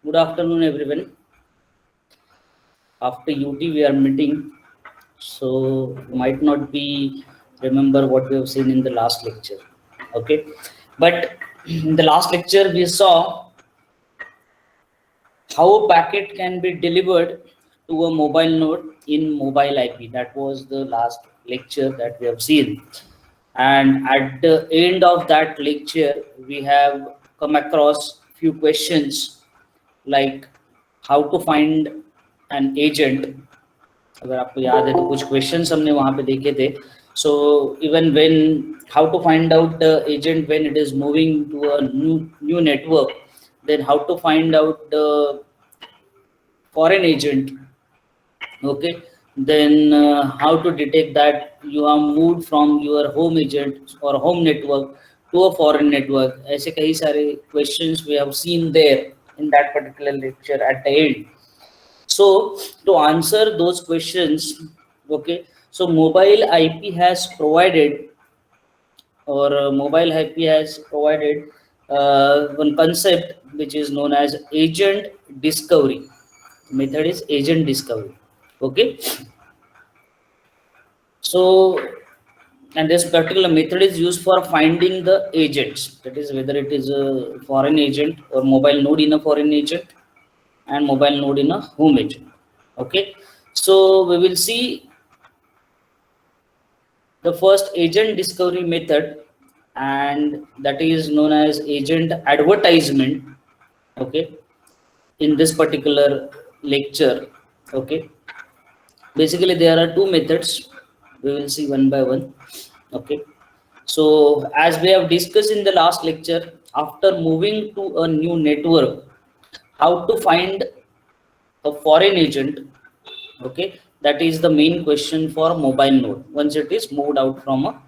Good afternoon, everyone. After UT, we are meeting, so might not be remember what we have seen in the last lecture. Okay, but in the last lecture, we saw how a packet can be delivered to a mobile node in mobile IP. That was the last lecture that we have seen. And at the end of that lecture, we have come across few questions like how to find an agent. अगर आपको याद है तो कुछ questions हमने वहां पे देखे थे. So even when how to find out the agent when it is moving to a new network, then how to find out the foreign agent. Okay, then how to detect that you are moved from your home agent or home network to a foreign network. ऐसे कई सारे questions we have seen there in that particular lecture at the end. So to answer those questions, okay, so mobile IP has provided mobile IP has provided one concept which is known as agent discovery. Method is agent discovery. Okay, so and this particular method is used for finding the agents, that is whether it is a foreign agent or mobile node in a foreign agent and mobile node in a home agent. Okay, so we will see the first agent discovery method, and that is known as agent advertisement. Okay, in this particular lecture. Okay, basically there are two methods, we will see one by one. Okay, so as we have discussed in the last lecture, after moving to a new network, how to find a foreign agent. Okay, that is the main question for mobile node once it is moved out from a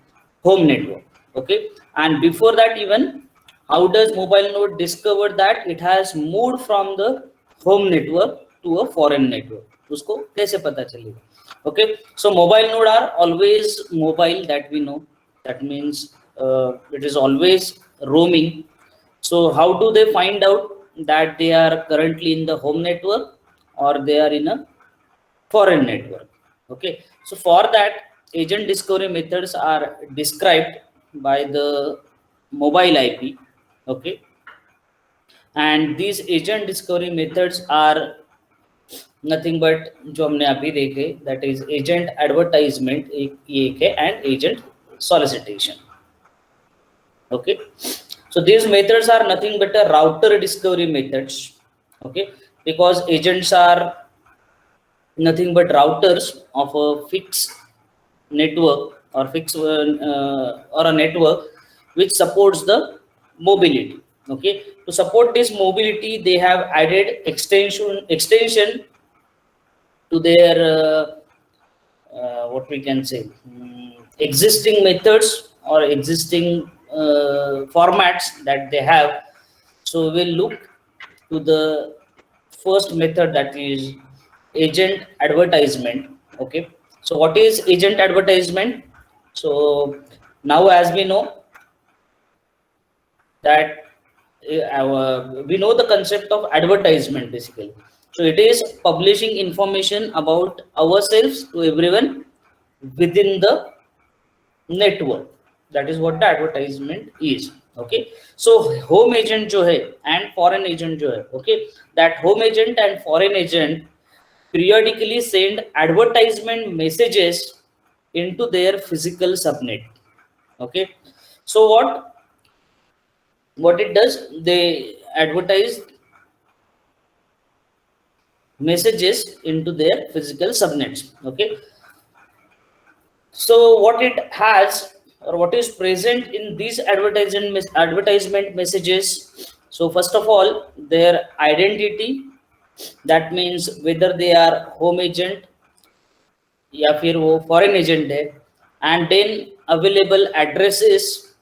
home network. Okay, and before that, even how does mobile node discover that it has moved from the home network to a foreign network, उसको कैसे पता चलेगा. Okay, so mobile node are always mobile, that we know. That means it is always roaming. So how do they find out that they are currently in the home network or they are in a foreign network? Okay, so for that, agent discovery methods are described by the mobile IP. Okay, and these agent discovery methods are nothing but जो हमने अभी देखे, that is agent advertisement एक है and agent solicitation. Okay, so these methods are nothing but a router discovery methods. Okay, because agents are nothing but routers of a fixed network or or a network which supports the mobility. Okay, to support this mobility, they have added extension to their what we can say, existing methods or existing formats that they have. So we'll look to the first method, that is agent advertisement. Okay, so what is agent advertisement? So now, as we know that we know the concept of advertisement basically. So it is publishing information about ourselves to everyone within the network. That is what the advertisement is. Okay, so home agent जो है and foreign agent जो है, okay, that home agent and foreign agent periodically send advertisement messages into their physical subnet. Okay, so what it does, they advertise messages into their physical subnets. Okay, so what it has or what is present in these advertisement messages? So first of all, their identity, that means whether they are home agent या फिर वो foreign agent है, and then available addresses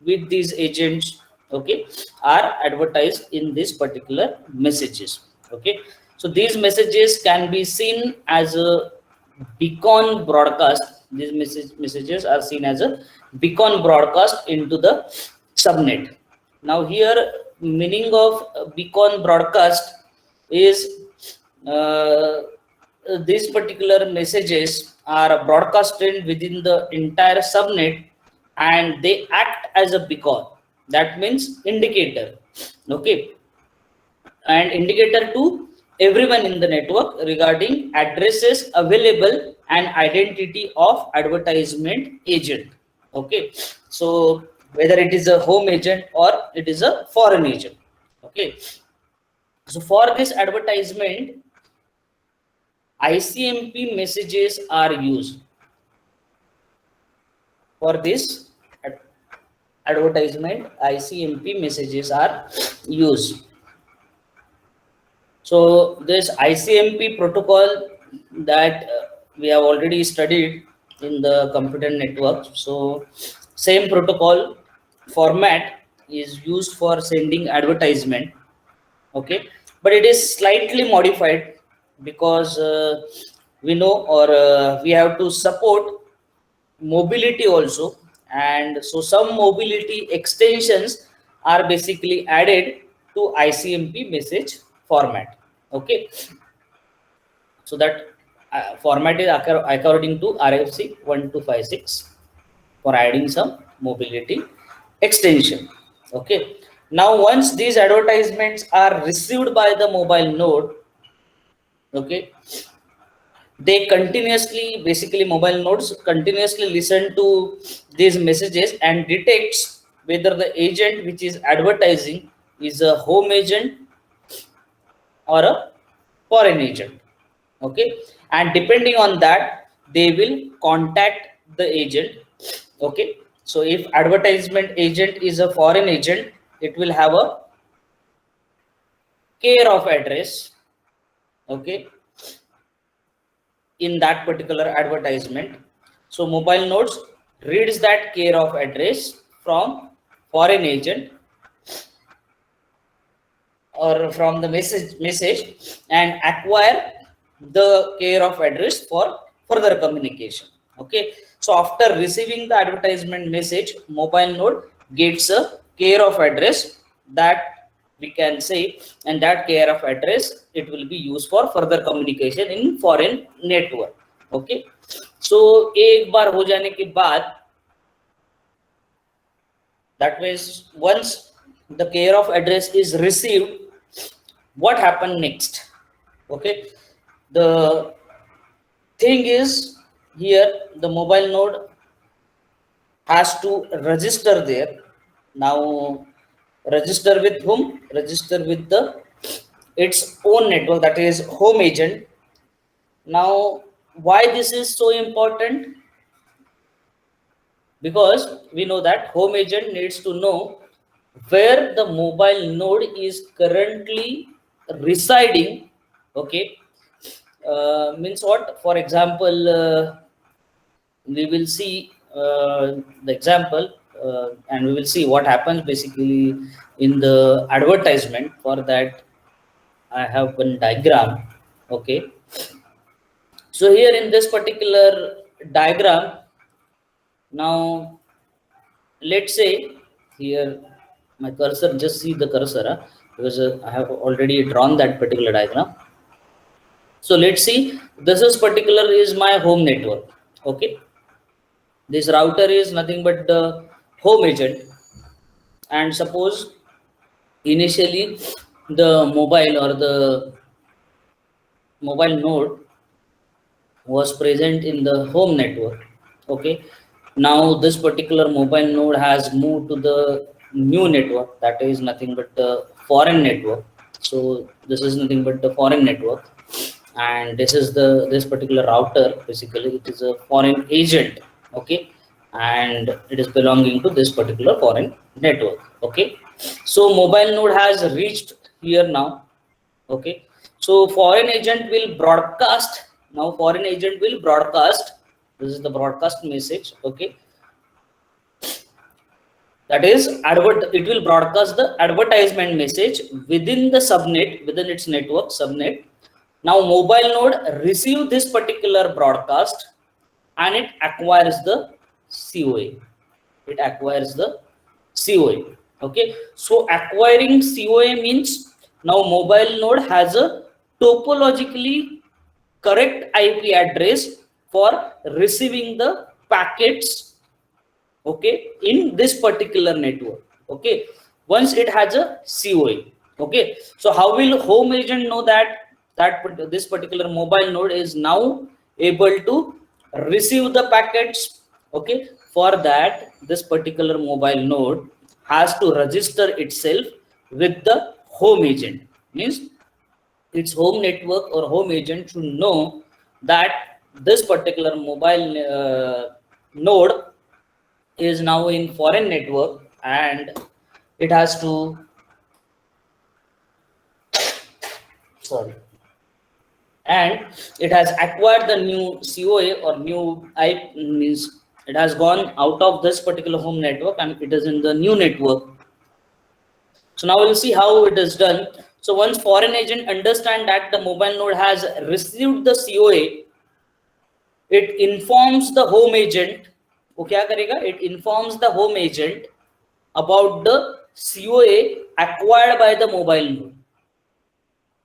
with these agents, okay, are advertised in this particular messages. Okay, so these messages can be seen as a beacon broadcast. These messages are seen as a beacon broadcast into the subnet. Now here, meaning of beacon broadcast is uh, these particular messages are broadcasted within the entire subnet, and they act as a beacon. That means indicator. Okay, and indicator to everyone in the network regarding addresses available and identity of advertisement agent. Okay, so whether it is a home agent or it is a foreign agent. Okay, so for this advertisement, ICMP messages are used. For this advertisement, ICMP messages are used. So this ICMP protocol that we have already studied in the computer network. So same protocol format is used for sending advertisement. Okay, but it is slightly modified because we know, or we have to support mobility also, and so some mobility extensions are basically added to ICMP message format. Okay, so that format is according to RFC 1256 for adding some mobility extension. Okay, now once these advertisements are received by the mobile node, okay, they continuously, basically mobile nodes continuously listen to these messages and detects whether the agent which is advertising is a home agent or a foreign agent. Okay, and depending on that they will contact the agent. Okay, so if advertisement agent is a foreign agent, it will have a care of address. Okay, in that particular advertisement, so mobile nodes reads that care of address from foreign agent or from the message and acquire the care of address for further communication. Okay, so after receiving the advertisement message, mobile node gets a care of address that we can say, and that care of address it will be used for further communication in foreign network. Okay, so एक बार हो जाने के बाद, that means once the care of address is received, what happened next? Okay, the thing is, here the mobile node has to register there. Now register with whom? Register with the its own network, that is home agent. Now why this is so important? Because we know that home agent needs to know where the mobile node is currently residing. Okay, means what? For example, we will see the example, and we will see what happens basically in the advertisement. For that I have one diagram. Okay, so here in this particular diagram, now let's say here my cursor, just see the cursor, because I have already drawn that particular diagram. So let's see, this is particular is my home network. Okay, this router is nothing but the home agent, and suppose initially the mobile or the mobile node was present in the home network. Okay, now this particular mobile node has moved to the new network, that is nothing but the foreign network. So this is nothing but the foreign network, and this is the this particular router, basically it is a foreign agent. Okay, and it is belonging to this particular foreign network. Okay, so mobile node has reached here now. Okay, so foreign agent will broadcast. Now foreign agent will broadcast, this is the broadcast message. Okay, that is it will broadcast the advertisement message within the subnet, within its network subnet. Now mobile node receive this particular broadcast and it acquires the COA. It acquires the COA. Okay, so acquiring COA means Now mobile node has a topologically correct IP address for receiving the packets, okay, in this particular network. Okay, once it has a COA. Okay, so how will home agent know that this particular mobile node is now able to receive the packets? Okay, for that this particular mobile node has to register itself with the home agent. Means its home network or home agent should know that this particular mobile node is now in foreign network, and it has to, sorry, and it has acquired the new COA or new IP, means it has gone out of this particular home network and it is in the new network. So now we'll see how it is done. So once foreign agent understand that the mobile node has received the COA, it informs the home agent. वो क्या करेगा? It informs the home agent about the COA acquired by the mobile node.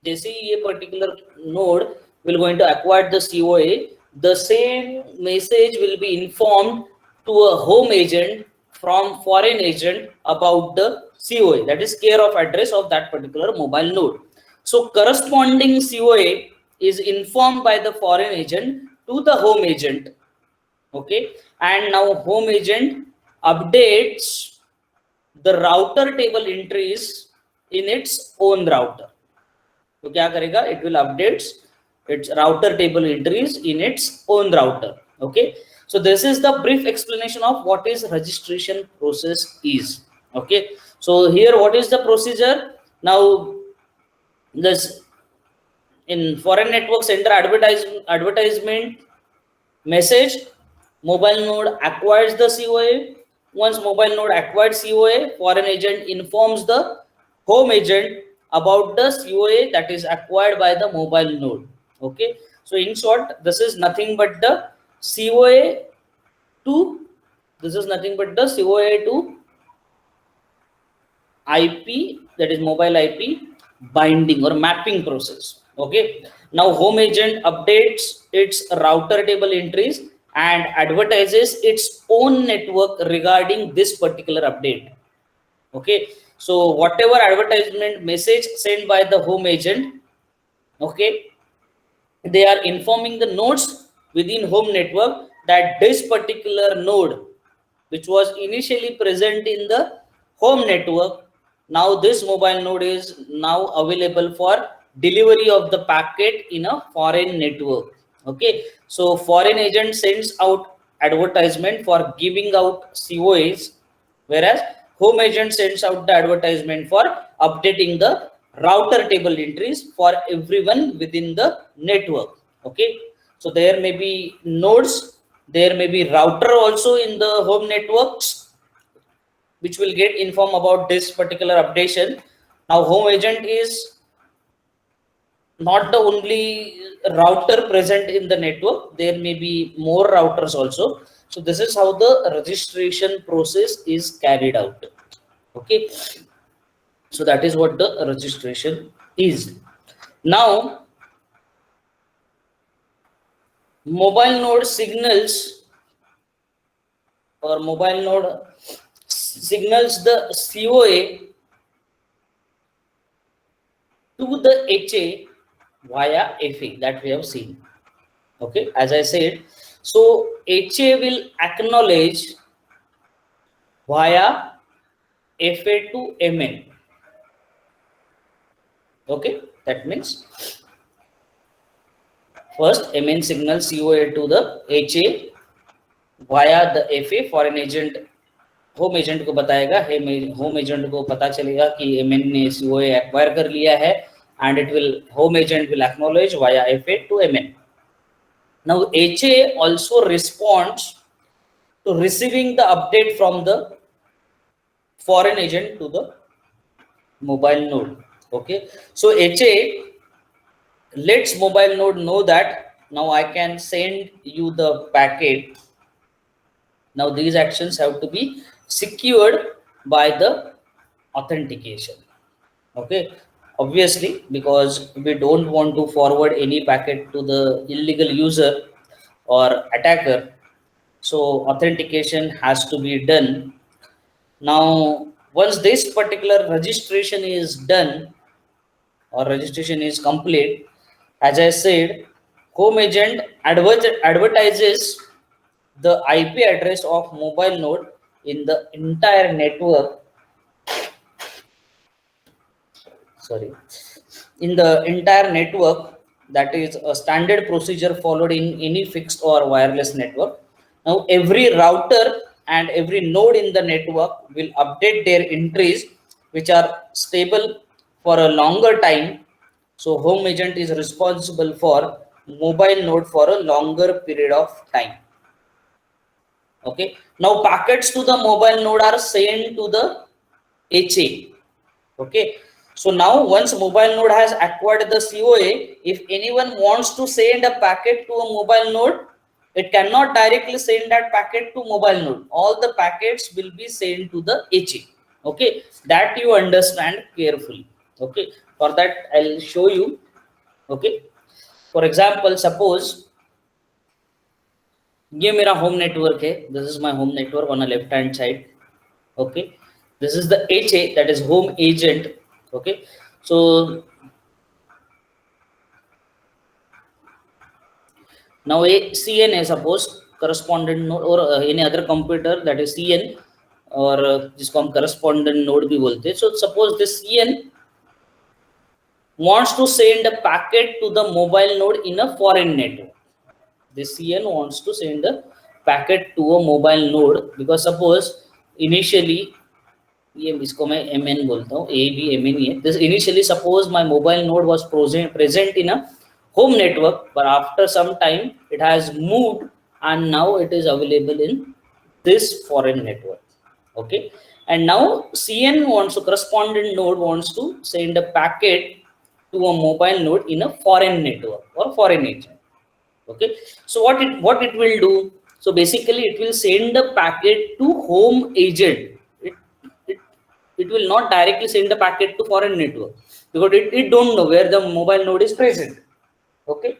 जैसे ही ये particular node will going to acquire the COA, the same message will be informed to a home agent from foreign agent about the COA, that is care of address of that particular mobile node. So corresponding COA is informed by the foreign agent to the home agent. Okay, and now home agent updates the router table entries in its own router. तो क्या करेगा? It will updates its router table entries in its own router. Okay, so this is the brief explanation of what is registration process is. Okay, so here what is the procedure? Now this in foreign network center advertisement message, mobile node acquires the COA. Once mobile node acquired COA, foreign agent informs the home agent about the COA that is acquired by the mobile node. Okay, so in short, this is nothing but the COA to IP, that is mobile IP binding or mapping process. Okay, now home agent updates its router table entries and advertises its own network regarding this particular update. Okay, so whatever advertisement message sent by the home agent, okay, they are informing the nodes within home network that this particular node, which was initially present in the home network, now this mobile node is now available for delivery of the packet in a foreign network. Okay, so foreign agent sends out advertisement for giving out COAs, whereas home agent sends out the advertisement for updating the router table entries for everyone within the network. Okay, so there may be nodes, there may be router also in the home networks, which will get informed about this particular updation. Now home agent is not the only router present in the network, there may be more routers also. So this is how the registration process is carried out. Okay, so that is what the registration is. Now mobile node signals or mobile node signals the COA to the HA via FA, that we have seen. Okay, as I said, so HA will acknowledge via FA to MN. Okay, that means first MN signal COA to the HA via the FA. Foreign agent home agent को बताएगा, home agent को पता चलेगा कि MN ने COA acquire कर लिया है, and it will, home agent will acknowledge via FA to MN. Now HA also responds to receiving the update from the foreign agent to the mobile node. Okay, so HA lets mobile node know that now I can send you the packet. Now these actions have to be secured by the authentication. Okay, obviously, because we don't want to forward any packet to the illegal user or attacker. So authentication has to be done. Now, once this particular registration is done or registration is complete, as I said, home agent advertises the IP address of mobile node in the entire network. Sorry, in the entire network. That is a standard procedure followed in any fixed or wireless network. Now, every router and every node in the network will update their entries, which are stable for a longer time. So, home agent is responsible for mobile node for a longer period of time. Okay. Now, packets to the mobile node are sent to the HA. Okay. So now once mobile node has acquired the COA, if anyone wants to send a packet to a mobile node, it cannot directly send that packet to mobile node. All the packets will be sent to the HA. Okay, that you understand carefully. Okay, for that I'll show you. Okay, for example, suppose ये मेरा home network है. This is my home network on the left hand side. Okay, this is the HA, that is home agent. Okay, so now a CN is suppose correspondent node or any other computer, that is CN, और जिसको हम correspondent node भी बोलते हैं. So suppose this CN wants to send a packet to the mobile node in a foreign network. This CN wants to send a packet to a mobile node because suppose initially, ये इसको मैं MN बोलता हूँ, A भी MN ही है. This initially suppose my mobile node was present in a home network, but after some time it has moved and now it is available in this foreign network. Okay, and now CN wants to, correspondent node wants to send a packet to a mobile node in a foreign network or foreign agent. Okay, so what it will do, so basically it will send the packet to home agent. It will not directly send the packet to foreign network because it don't know where the mobile node is present. Okay,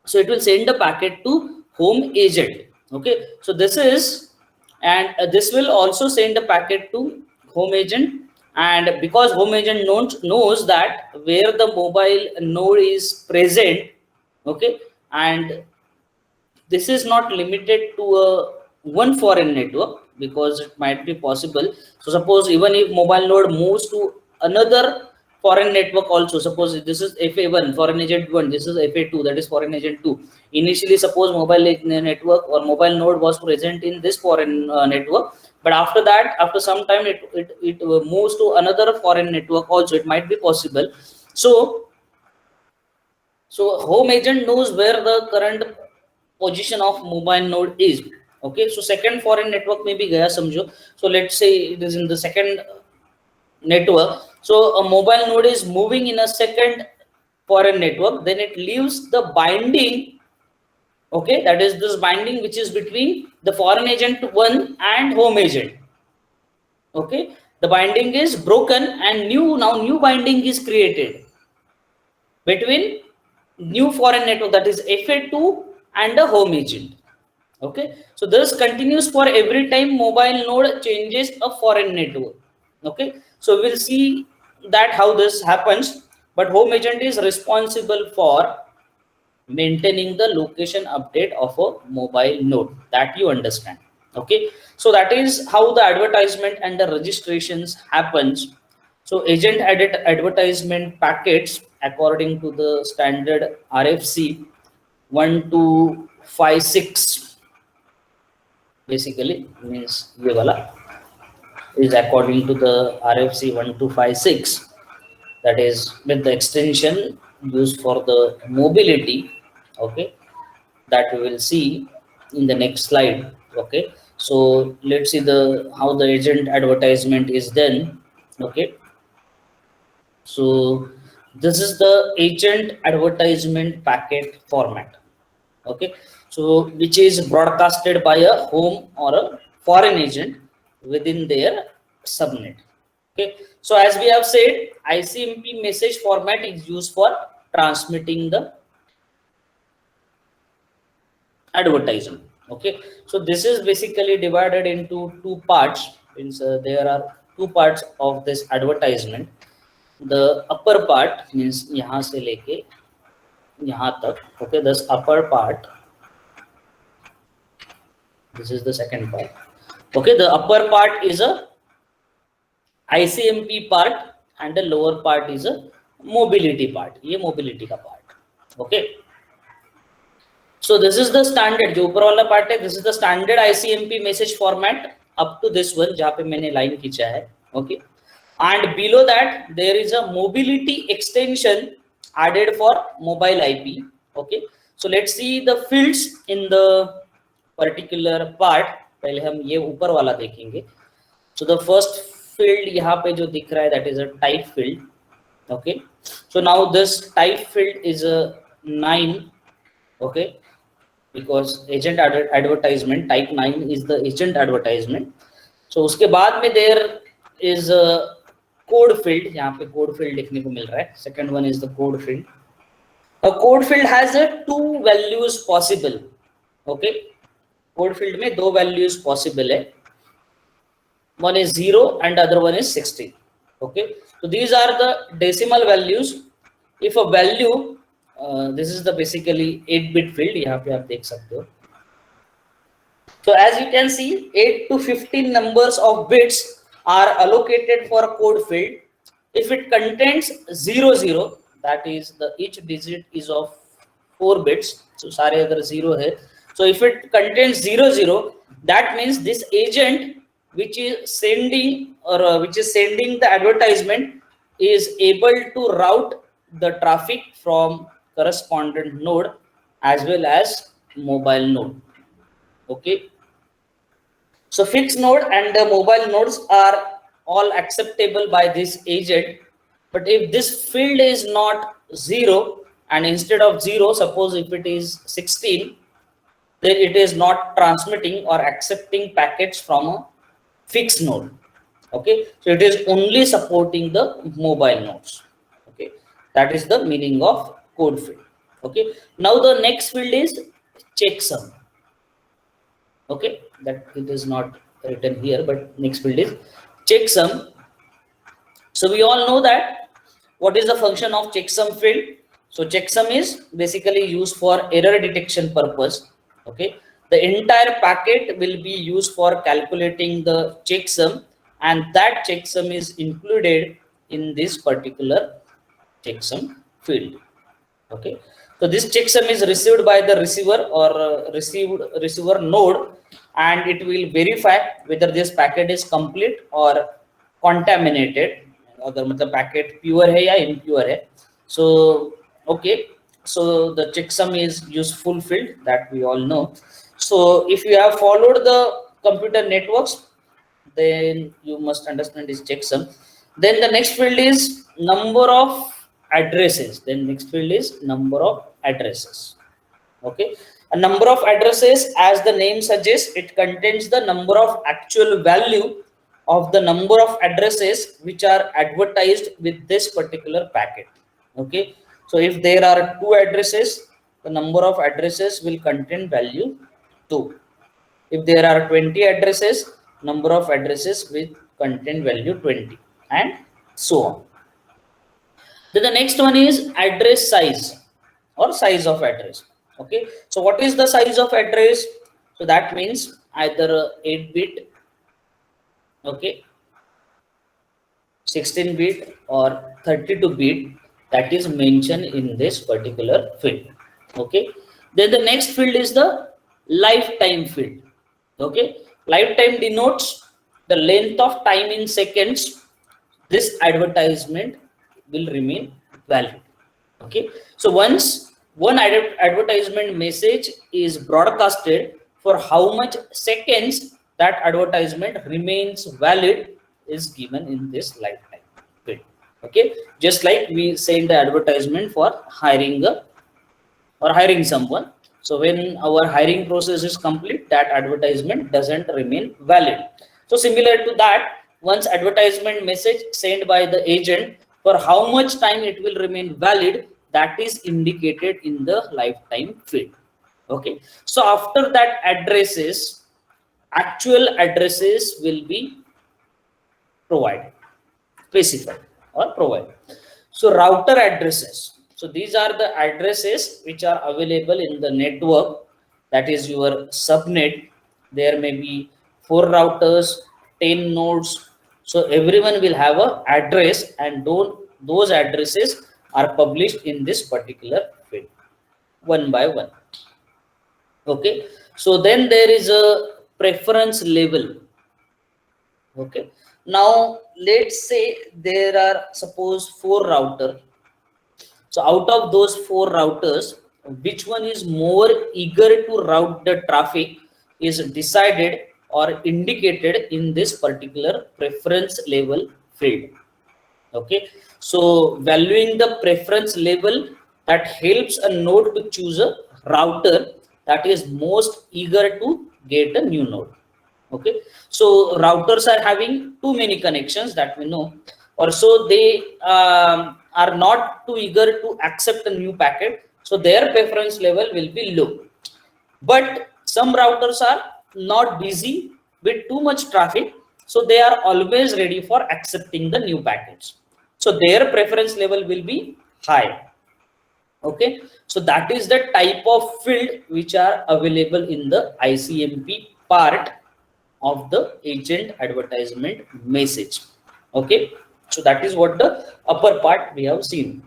so it will send the packet to home agent. Okay, so this is, and this will also send the packet to home agent, and because home agent knows that where the mobile node is present. Okay, and this is not limited to a one foreign network because it might be possible. So suppose even if mobile node moves to another foreign network also, suppose this is FA1 foreign agent 1, this is FA2, that is foreign agent 2. Initially suppose mobile network or mobile node was present in this foreign network, but after that, after some time it moves to another foreign network also, it might be possible. So home agent knows where the current position of mobile node is. Okay, so second foreign network may be gaya samjho. So let's say it is in the second network. So a mobile node is moving in a second foreign network, then it leaves the binding. Okay, that is this binding which is between the foreign agent 1 and home agent. Okay, the binding is broken and new binding is created between new foreign network, that is FA2 and a home agent. Okay, so this continues for every time mobile node changes a foreign network. Okay, so we'll see that how this happens, but home agent is responsible for maintaining the location update of a mobile node, that you understand. Okay, so that is how the advertisement and the registrations happens. So agent edit advertisement packets according to the standard RFC 1256, basically means ये वाला is according to the RFC 1256, that is with the extension used for the mobility. Okay, that we will see in the next slide. Okay, so let's see the how the agent advertisement is done. Okay, so this is the agent advertisement packet format. Okay, so which is broadcasted by a home or a foreign agent within their subnet. Okay, so as we have said, ICMP message format is used for transmitting the advertisement. Okay, so this is basically divided into two parts. Means there are two parts of this advertisement. The upper part means यहाँ से लेके यहाँ तक. Okay, this upper part. This is the second part. Okay, the upper part is a ICMP part and the lower part is a mobility part. ये mobility का part. Okay. So this is the standard. जो ऊपर वाला part है, this is the standard ICMP message format up to this one जहाँ पे मैंने line खींचा है. Okay. And below that there is a mobility extension added for mobile IP. Okay. So let's see the fields in the particular part. पहले हम ये ऊपर वाला देखेंगे. So the first field यहाँ पे जो दिख रहा है, that is a type field. Okay. So now this type field is a 9. Okay. Because agent advertisement type 9 is the agent advertisement. So उसके बाद में there is a code field. यहाँ पे code field देखने को मिल रहा है. Second one is the code field. A code field has a 2 values possible. Okay. Code field में 2 values possible है. One is 0 and other one is 16. Okay, so these are the decimal values. If a value, this is the basically 8-bit field. यहाँ पे आप देख सकते हो. So as you can see, 8 to 15 numbers of bits are allocated for a code field. If it contains 00, that is the each digit is of 4 bits. So सारे अगर 0 है. So if it contains 00, that means this agent which is sending the advertisement is able to route the traffic from correspondent node as well as mobile node. Okay, so fixed node and the mobile nodes are all acceptable by this agent, but if this field is not 0 and instead of 0, suppose if it is 16, then it is not transmitting or accepting packets from a fixed node. Okay, so it is only supporting the mobile nodes. Okay, that is the meaning of code field. Okay, now the next field is checksum. Okay, that it is not written here, but next field is checksum. So we all know that what is the function of checksum field. So checksum is basically used for error detection purpose. Okay, the entire packet will be used for calculating the checksum, and that checksum is included in this particular checksum field. Okay, so this checksum is received by the receiver or receiver node, and it will verify whether this packet is complete or contaminated. अगर मतलब packet pure है या impure है. So okay, so the checksum is useful field that we all know. So if you have followed the computer networks, then you must understand this checksum. Then the next field is number of addresses. Then next field is number of addresses. Okay, a number of addresses, as the name suggests, it contains the number of actual value of the number of addresses which are advertised with this particular packet. Okay, so if there are 2 addresses, the number of addresses will contain value 2. If there are 20 addresses, number of addresses will contain value 20, and so on. Then the next one is address size or size of address. Okay, so what is the size of address? So that means either 8-bit, okay, 16-bit or 32-bit that is mentioned in this particular field. Okay, then the next field is the lifetime field. Okay, lifetime denotes the length of time in seconds this advertisement will remain valid. Okay, so once one advertisement message is broadcasted, for how much seconds that advertisement remains valid is given in this lifetime field. Okay, just like we send the advertisement for hiring someone. So when our hiring process is complete, that advertisement doesn't remain valid. So similar to that, once advertisement message sent by the agent, for how much time it will remain valid, that is indicated in the lifetime field. Okay, so after that addresses, actual addresses will be provided, specified or provided. So router addresses. So these are the addresses which are available in the network, that is your subnet. There may be 4 routers, 10 nodes. So everyone will have a address, and those addresses are published in this particular field one by one. Okay. So then there is a preference level. Okay. Now let's say there are suppose 4 router. So out of those 4 routers, which one is more eager to route the traffic is decided or indicated in this particular preference level field. Okay. So valuing the preference level, that helps a node to choose a router that is most eager to get a new node. Okay, so routers are having too many connections, that we know, or so they are not too eager to accept a new packet, so their preference level will be low. But some routers are not busy with too much traffic, so they are always ready for accepting the new packets, so their preference level will be high. Okay, so that is the type of field which are available in the ICMP part of the agent advertisement message. Okay, so that is what the upper part we have seen.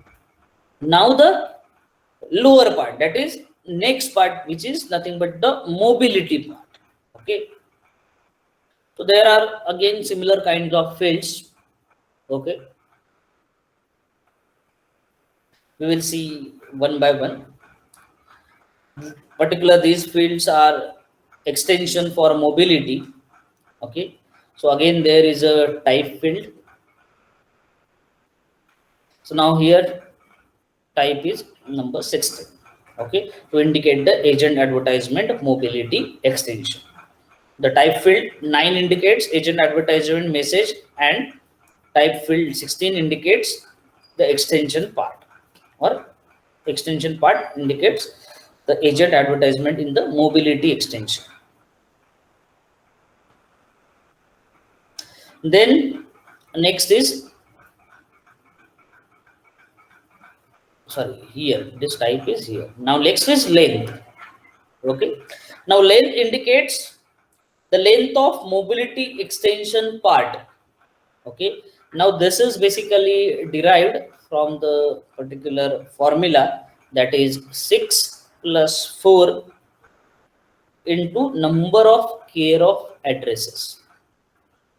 Now the lower part, that is next part, which is nothing but the mobility part. Okay, so there are again similar kinds of fields. Okay, we will see one by one. Particular these fields are extension for mobility. Okay, so again there is a type field. So now here type is number 16. Okay, to indicate the agent advertisement mobility extension. The type field 9 indicates agent advertisement message, and type field 16 indicates the extension part, or extension part indicates the agent advertisement in the mobility extension. Then next is, sorry, here this type is here. Now next is length. Okay, now length indicates the length of mobility extension part. Okay, now this is basically derived from the particular formula, that is 6 plus 4 into number of care of addresses.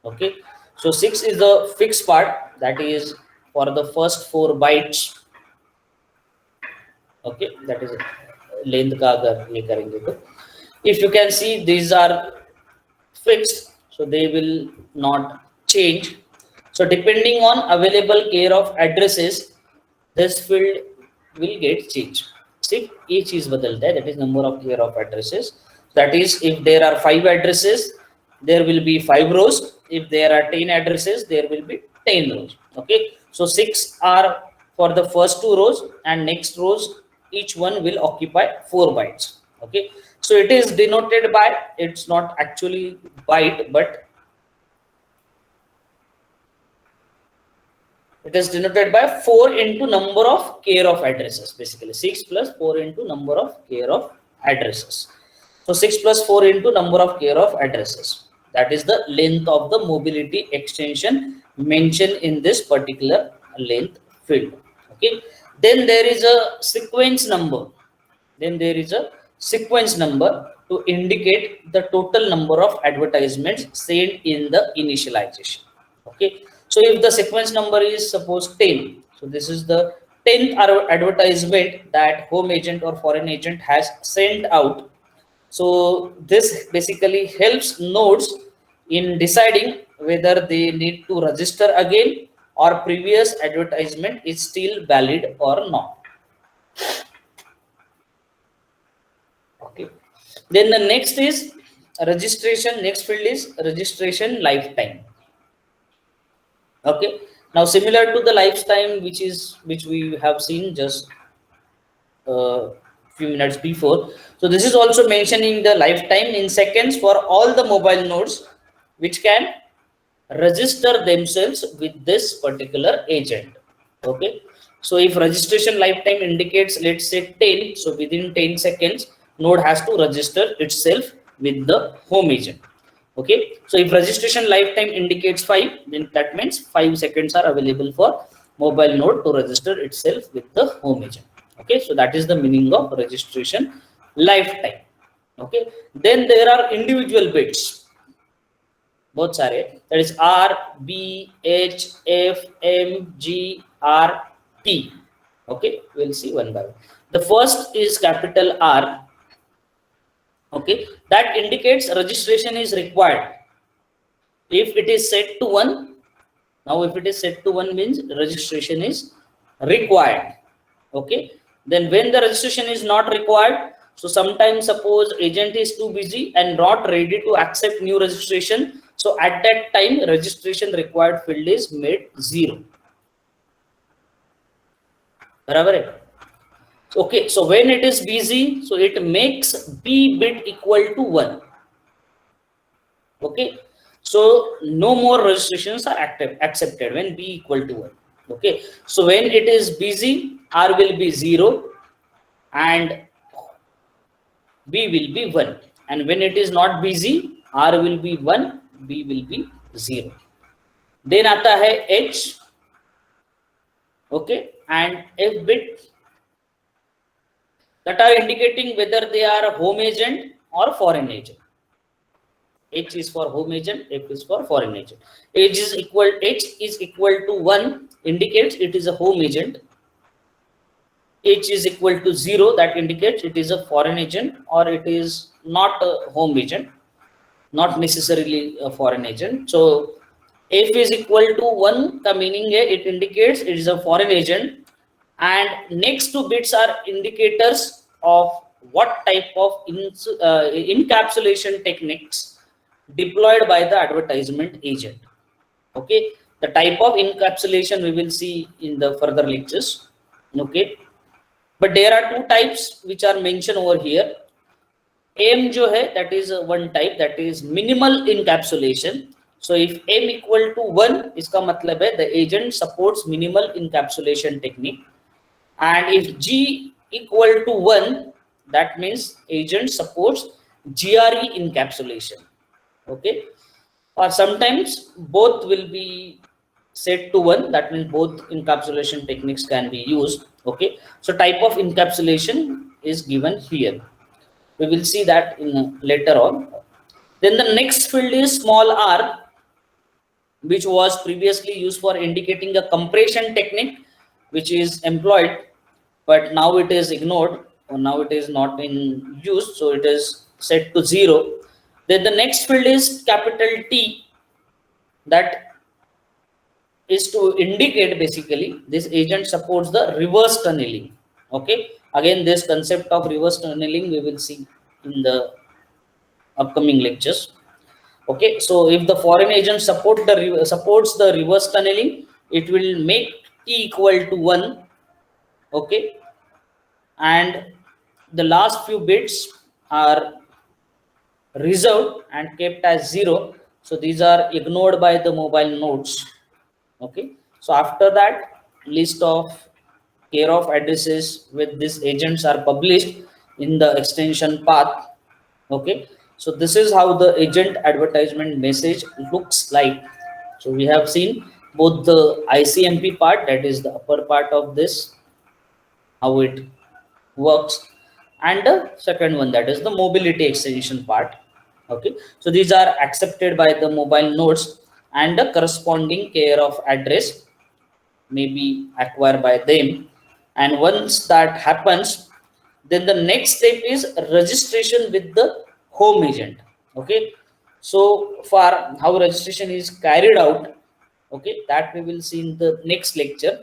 Okay, so 6 is the fixed part, that is for the first 4 bytes. Okay, that is length का अगर ये करेंगे तो, if you can see these are fixed, so they will not change. So depending on available care of addresses, this field will get changed. See, each चीज बदलता है, that is number of care of addresses. That is, if there are 5 addresses, there will be 5 rows. If there are 10 addresses, there will be 10 rows. Okay, so 6 are for the first 2 rows, and next rows each one will occupy 4 bytes. Okay, so it is denoted by, it's not actually byte, but it is denoted by 4 into number of care of addresses. Basically 6 plus 4 into number of care of addresses. So 6 plus 4 into number of care of addresses, that is the length of the mobility extension mentioned in this particular length field. Okay, then there is a sequence number. Then there is a sequence number to indicate the total number of advertisements sent in the initialization. Okay, so if the sequence number is suppose 10, so this is the 10th advertisement that home agent or foreign agent has sent out. So this basically helps nodes in deciding whether they need to register again, or previous advertisement is still valid or not. Okay, then the next is registration. Next field is registration lifetime. Okay. Now similar to the lifetime, which we have seen just few minutes before. So this is also mentioning the lifetime in seconds for all the mobile nodes which can register themselves with this particular agent. Okay. So if registration lifetime indicates, let's say 10, so within 10 seconds, node has to register itself with the home agent. Okay. So if registration lifetime indicates 5, then that means 5 seconds are available for mobile node to register itself with the home agent. Okay. So that is the meaning of registration lifetime. Okay. Then there are individual bits. Both सारे, that is R, B, H, F, M, G, R, T. Okay, we'll see one by one. The first is capital R. Okay, that indicates registration is required. If it is set to 1, now if it is set to 1 means registration is required. Okay, then when the registration is not required, so sometimes suppose agent is too busy and not ready to accept new registration, so at that time registration required field is made 0. Barabar. Okay, so when it is busy, so it makes B bit equal to 1. Okay, so no more registrations are accepted when B equal to 1. Okay, so when it is busy, R will be 0 and B will be 1. And when it is not busy, R will be 1, B will be 0. Then आता है H, okay, and F bit that are indicating whether they are home agent or foreign agent. H is for home agent, F is for foreign agent. H is equal to 1 indicates it is a home agent. H is equal to 0, that indicates it is a foreign agent or it is not a home agent, not necessarily a foreign agent. So F is equal to 1, the meaning it indicates it is a foreign agent, and next two bits are indicators of what type of encapsulation techniques deployed by the advertisement agent. Okay, the type of encapsulation we will see in the further lectures. Okay, but there are two types which are mentioned over here. M जो है, that is one type, that is minimal encapsulation. So if M equal to 1, इसका मतलब है the agent supports minimal encapsulation technique. And if G equal to 1, that means agent supports GRE encapsulation. Okay, or sometimes both will be set to 1, that means both encapsulation techniques can be used. Okay, so type of encapsulation is given here. We will see that in later on. Then the next field is small r, which was previously used for indicating a compression technique which is employed, but now it is ignored, or now it is not in use, so it is set to 0. Then the next field is capital T, that is to indicate basically this agent supports the reverse tunneling. Okay, again this concept of reverse tunneling we will see in the upcoming lectures. Okay, so if the foreign agent supports the reverse tunneling, it will make T equal to 1. Okay, and the last few bits are reserved and kept as 0, so these are ignored by the mobile nodes. Okay, so after that, list of care of addresses with these agents are published in the extension path. Okay, so this is how the agent advertisement message looks like. So we have seen both the ICMP part, that is the upper part of this, how it works, and the second one, that is the mobility extension part. Okay, so these are accepted by the mobile nodes and the corresponding care of address may be acquired by them. And once that happens, then the next step is registration with the home agent. Okay, so for how registration is carried out, okay, that we will see in the next lecture.